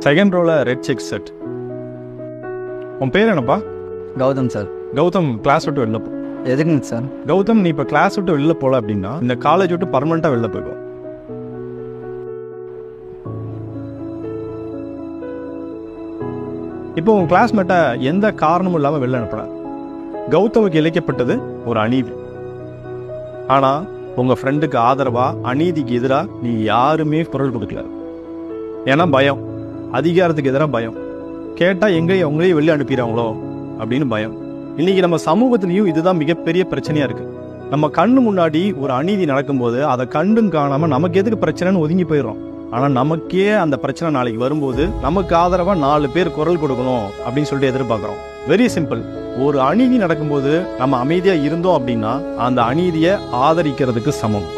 Second ரோல red check set. உன் பேர் என்னப்பா? கௌதம் சார். கௌதம், கிளாஸ் விட்டு வெளில போ. எதுக்குங்க சார்? கௌதம், நீ இப்போ கிளாஸ் விட்டு வெளில போல அப்படின்னா இந்த காலேஜ் விட்டு பர்மனெண்ட்டாக வெளில போய்க்கும். இப்போ உன் கிளாஸ்மேட்டை எந்த காரணமும் இல்லாமல் வெளில அனுப்புற. கௌதமுக்கு இழைக்கப்பட்டது ஒரு அநீதி. ஆனால் உங்கள் ஃப்ரெண்டுக்கு ஆதரவாக அநீதிக்கு எதிராக நீ யாருமே குரல் கொடுக்கல. ஏன்னா பயம், அதிகாரத்துக்கு எதிராக பயம், கேட்டால் அவங்களே வெளியே அனுப்பிடுறாங்களோ அப்படின்னு பயம். இன்னைக்கு நம்ம சமூகத்திலையும் இதுதான் மிகப்பெரிய பிரச்சனையாக இருக்குது. நம்ம கண்ணு முன்னாடி ஒரு அநீதி நடக்கும்போது அதை கண்டும் காணாமல் நமக்கு எதுக்கு பிரச்சனைன்னு ஒதுங்கி போயிடுறோம். ஆனால் நமக்கே அந்த பிரச்சனை நாளைக்கு வரும்போது நமக்கு ஆதரவாக 4 பேர் குரல் கொடுக்கணும் அப்படின்னு சொல்லிட்டு எதிர்பார்க்குறோம். Very simple. ஒரு அநீதி நடக்கும்போது நம்ம அமைதியாக இருந்தோம் அப்படின்னா அந்த அநீதியை ஆதரிக்கிறதுக்கு சமம்.